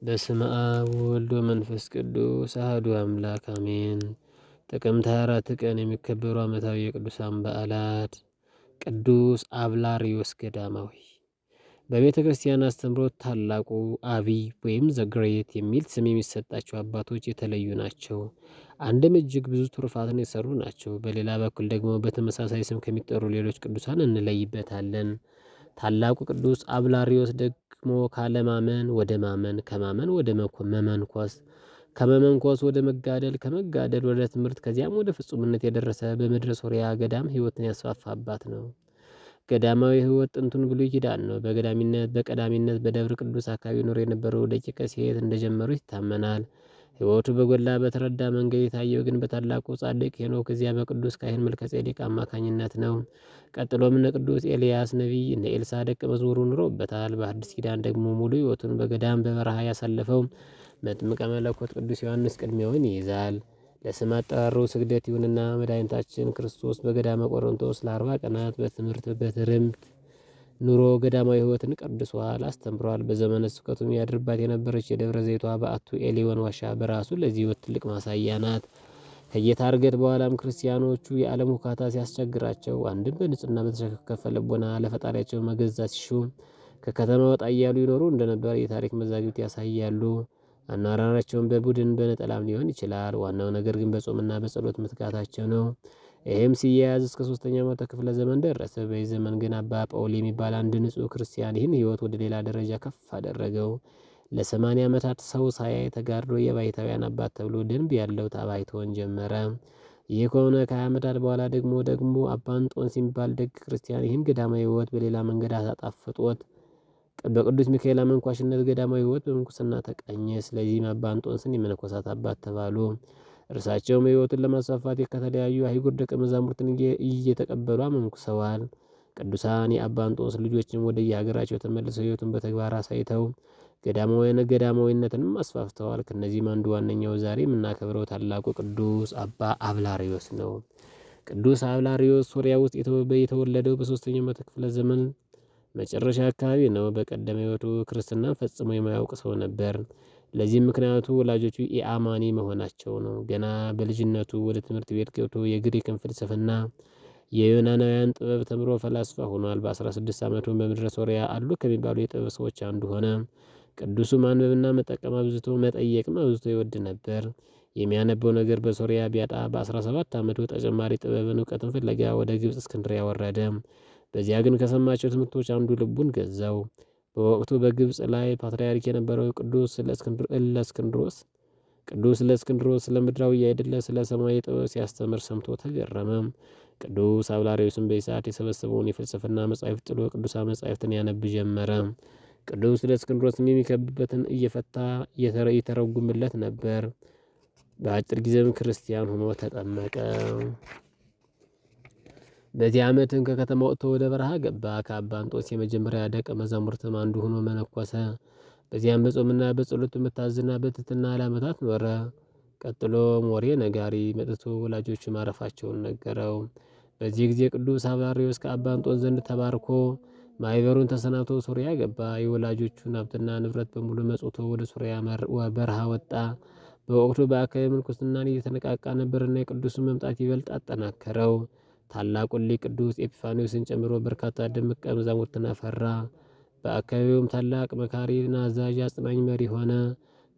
በስመ አብ ወወልድ ወመንፈስ ቅዱስ አሐዱ አምላክ አሜን። ጥቅምት 24 ቀን የሚከበሩ ዓመታዊ የቅዱሳን በዓላት። ቅዱስ አብላርዮስ ገዳማዊ። በቤተ ክርስቲያን አስተምህሮት ታላቁ አቢይ ወይም ዘግሬት የሚል ስም የሚሰጣቸው አባቶች የተለዩ ናቸው። አንድም እጅግ ብዙ ትሩፋትን የሰሩ ናቸው። በሌላ በኩል ደግሞ በተመሳሳይ ስም ከሚጠሩ ሌሎች ቅዱሳን እንለይበታለን። ታላቁ ቅዱስ አብላርዮስ ደግሞ ካለማመን ወደ ማመን፣ ከማመን ወደ መመንኮስ፣ ከመመንኮስ ወደ መጋደል፣ ከመጋደል ወደ ትምህርት፣ ከዚያም ወደ ፍጹምነት የደረሰ በምድረ ሶርያ ገዳም ሕይወትን ያስፋፋ አባት ነው። ገዳማዊ ሕይወት ጥንቱን ብሉይ ኪዳን ነው። በቀዳሚነት በደብረ ቅዱስ አካባቢ ኖሮ የነበረው ደቂቀ ሴት እንደጀመሩ ይታመናል። ሕይወቱ በጎላ በተረዳ መንገድ የታየው ግን በታላቁ ጻድቅ ሄኖክ እዚያ በቅዱስ ካህን መልከጼዴቅ አማካኝነት ነው። ቀጥሎም እነ ቅዱስ ኤልያስ ነቢይ እነ ኤልሳ ደቀ መዝሙሩ ኑሮበታል። በአዲስ ኪዳን ደግሞ ሙሉ ሕይወቱን በገዳም በበረሃ ያሳለፈው መጥምቀ መለኮት ቅዱስ ዮሐንስ ቅድሚያውን ይይዛል። ለስም አጠራሩ ስግደት ይሁንና መድኃኒታችን ክርስቶስ በገዳመ ቆሮንቶስ ለ40 ቀናት በትምህርት በትርምት ኑሮ ገዳማዊ ሕይወትን ቀድሷል፣ አስተምሯል። በዘመነ ስብከቱም ያድርባት የነበረች የደብረ ዘይቷ በአቱ ኤሊዮን ዋሻ በራሱ ለዚህ ሕይወት ትልቅ ማሳያ ናት። ከጌታ እርገት በኋላም ክርስቲያኖቹ የዓለም ሁካታ ሲያስቸግራቸው አንድም በንጽህና በተሸከፈ ልቦና ለፈጣሪያቸው መገዛት ሲሹ ከከተማ ወጣ እያሉ ይኖሩ እንደነበር የታሪክ መዛግብት ያሳያሉ። አኗኗራቸውን በቡድን በነጠላም ሊሆን ይችላል። ዋናው ነገር ግን በጾምና በጸሎት መትጋታቸው ነው። ይህም ሲያያዝ እስከ 3ኛው መቶ ክፍለ ዘመን ደረሰ። በዚህ ዘመን ግን አባ ጳውሊ የሚባል አንድ ንጹሕ ክርስቲያን ይህን ሕይወት ወደ ሌላ ደረጃ ከፍ አደረገው። ለ80 ዓመታት ሰው ሳያይ ተጋድሎ የባይታውያን አባት ተብሎ ደንብ ያለው ታባይቶን ጀመረ። ይህ ከሆነ ከ20 ዓመታት በኋላ ደግሞ አባ እንጦንስ የሚባል ደግ ክርስቲያን ይህን ገዳማዊ ሕይወት በሌላ መንገድ አጣፍጦት በቅዱስ ሚካኤል አመንኳሽነት ገዳማዊ ሕይወት በምንኩስና ተቃኘ። ስለዚህም አባ እንጦንስን የመነኮሳት አባት ተባሉ። እርሳቸውም ሕይወቱን ለማስፋፋት ከተለያዩ አይጉር ደቀ መዛሙርትን እየተቀበሉ አመንኩሰዋል። ቅዱሳን የአባ እንጦንስ ልጆችም ወደ የሀገራቸው ተመልሰው ሕይወቱን በተግባር አሳይተው ገዳማዊነትንም አስፋፍተዋል። ከነዚህም አንዱ ዋነኛው ዛሬ የምናከብረው ታላቁ ቅዱስ አባ አብላርዮስ ነው። ቅዱስ አብላርዮስ ሶርያ ውስጥ የተወለደው በ3ኛው መቶ ክፍለ ዘመን መጨረሻ አካባቢ ነው። በቀደመ ሕይወቱ ክርስትናን ፈጽሞ የማያውቅ ሰው ነበር። ለዚህም ምክንያቱ ወላጆቹ ኢአማኒ መሆናቸው ነው። ገና በልጅነቱ ወደ ትምህርት ቤት ገብቶ የግሪክን ፍልስፍና የዩናናውያን ጥበብ ተምሮ ፈላስፋ ሆኗል። በ16 ዓመቱ በምድረ ሶርያ አሉ ከሚባሉ የጥበብ ሰዎች አንዱ ሆነ። ቅዱሱ ማንበብና መጠየቅም አብዝቶ ይወድ ነበር። የሚያነበው ነገር በሶርያ ቢያጣ በ17 ዓመቱ ተጨማሪ ጥበብን እውቀትን ፍለጋ ወደ ግብፅ እስክንድርያ ወረደ። በዚያ ግን ከሰማቸው ትምህርቶች አንዱ ልቡን ገዛው። በወቅቱ በግብፅ ላይ ፓትርያርክ የነበረው ቅዱስ ለእስክንድሮስ ስለ ምድራዊ ያይደለ ስለ ሰማያዊ ጥበብ ሲያስተምር ሰምቶ ተገረመ። ቅዱስ አብላርዮስም በሰዓት የሰበሰበውን የፍልስፍና መጻሕፍት ጥሎ ቅዱሳን መጻሕፍትን ያነብ ጀመረ። ቅዱስ ለእስክንድሮስም የሚከብበትን እየፈታ ይተረጉምለት ነበር። በአጭር ጊዜም ክርስቲያን ሆኖ ተጠመቀ። በዚህ ዓመትም ከከተማ ወጥቶ ወደ በረሃ ገባ። ከአባ እንጦንስ የመጀመሪያ ደቀ መዛሙርትም አንዱ ሆኖ መነኮሰ። በዚያም በጾምና በጸሎት በመታዘዝና በትሕትና ለዓመታት ኖረ። ቀጥሎም ወሬ ነጋሪ መጥቶ ወላጆቹ ማረፋቸውን ነገረው። በዚህ ጊዜ ቅዱስ አብላርዮስ ከአባ እንጦንስ ዘንድ ተባርኮ ማኅበሩን ተሰናብቶ ሶርያ ገባ። የወላጆቹን ሀብትና ንብረት በሙሉ መጽውቶ ወደ ሶርያ በረሃ ወጣ። በወቅቱ በአካባቢ ምንኩስናን እየተነቃቃ ነበርና የቅዱሱን መምጣት ይበልጥ አጠናከረው። ታላቁን ሊቅ ቅዱስ ኤጲፋንዮስን ጨምሮ በርካታ ደቀ መዛሙርትን አፈራ። በአካባቢውም ታላቅ መካሪና አዛዥ አጽናኝ መሪ ሆነ።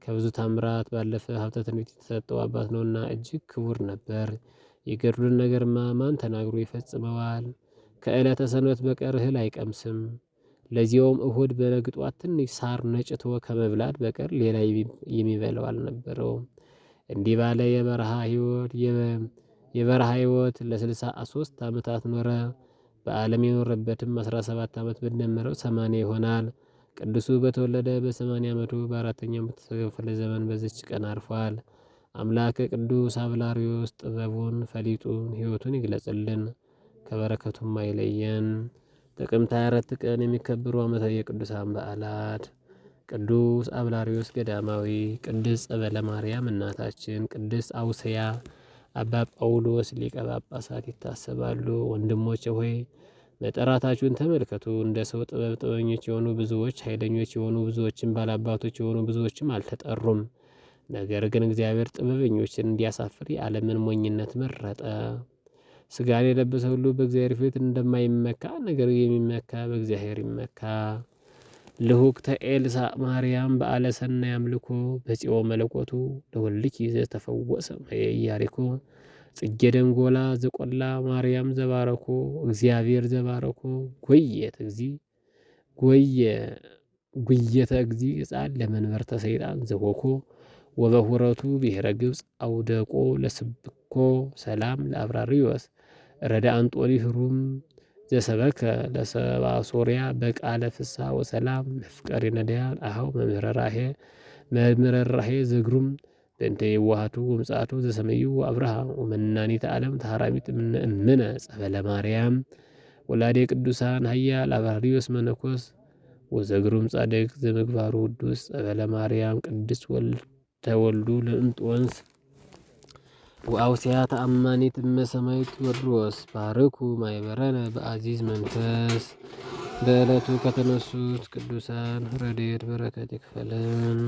ከብዙ ታምራት ባለፈ ሀብተ ትንቢት የተሰጠው አባት ነውና እጅግ ክቡር ነበር። የገድሉን ነገርማ ማን ተናግሮ ይፈጽመዋል? ከዕለተ ሰንበት በቀር እህል አይቀምስም። ለዚያውም እሁድ በነግ ጧት ትንሽ ሳር ነጭቶ ከመብላት በቀር ሌላ የሚበላው አልነበረውም። እንዲህ ባለ የበረሃ ሕይወት ለ63 ዓመታት ኖረ። በዓለም የኖረበትም 17 ዓመት ብንደምረው 80 ይሆናል። ቅዱሱ በተወለደ በ80 ዓመቱ በ4ኛው ክፍለ ዘመን በዚች ቀን አርፏል። አምላከ ቅዱስ አብላርዮስ ጥበቡን ፈሊጡን ሕይወቱን ይግለጽልን፣ ከበረከቱም አይለየን። ጥቅምት 24 ቀን የሚከበሩ ዓመታዊ የቅዱሳን በዓላት። ቅዱስ አብላርዮስ ገዳማዊ፣ ቅድስት ጸበለ ማርያም እናታችን፣ ቅድስት አውስያ፣ አባ ጳውሎስ ሊቀ ጳጳሳት ይታሰባሉ። ወንድሞቼ ሆይ መጠራታችሁን ተመልከቱ። እንደ ሰው ጥበብ ጥበበኞች የሆኑ ብዙዎች፣ ኃይለኞች የሆኑ ብዙዎችም፣ ባላባቶች የሆኑ ብዙዎችም አልተጠሩም። ነገር ግን እግዚአብሔር ጥበበኞችን እንዲያሳፍር የዓለምን ሞኝነት መረጠ። ሥጋን የለበሰ ሁሉ በእግዚአብሔር ፊት እንደማይመካ ነገር የሚመካ በእግዚአብሔር ይመካ። ልሁክተ ኤልሳዕ ማርያም በዓለ ሰናይ አምልኮ በጺኦ መለኮቱ ለወልድኪ ዘተፈወሰ ኢያሪኮ ጽጌ ደንጎላ ዘቆላ ማርያም ዘባረኮ እግዚአብሔር ዘባረኮ ጎየተ እግዚ ጎየ ጉየተ እግዚ ሕፃን ለመንበርተ ሰይጣን ዘሆኮ ወበሁረቱ ብሔረ ግብፅ አውደቆ ለስብኮ ሰላም ለአብራሪዎስ ረዳ አንጦኒ ህሩም ዘሰበከ ለሰባ ሶርያ በቃለ ፍስሐ ወሰላም መፍቀሪ ነዳያን አሃው መምህረራሄ ዘግሩም በእንተ የዋሃቱ ወምጽአቱ ዘሰመዩ አብርሃም ወመናኒተ ዓለም ተሃራሚት እምነ ጸበለ ማርያም ወላዴ ቅዱሳን ሀያል አብራሪዎስ መነኮስ ወዘግሩም ጻድቅ ዘምግባሩ ቅዱስ ጸበለ ማርያም ቅድስት ተወልዱ ለእንጦንስ ወአውስያ ተአማኒት እመሰማይት ቴዎድሮስ ባርኩ ማይበረነ በአዚዝ መንፈስ። በዕለቱ ከተነሱት ቅዱሳን ረድኤት በረከት ይክፈለን።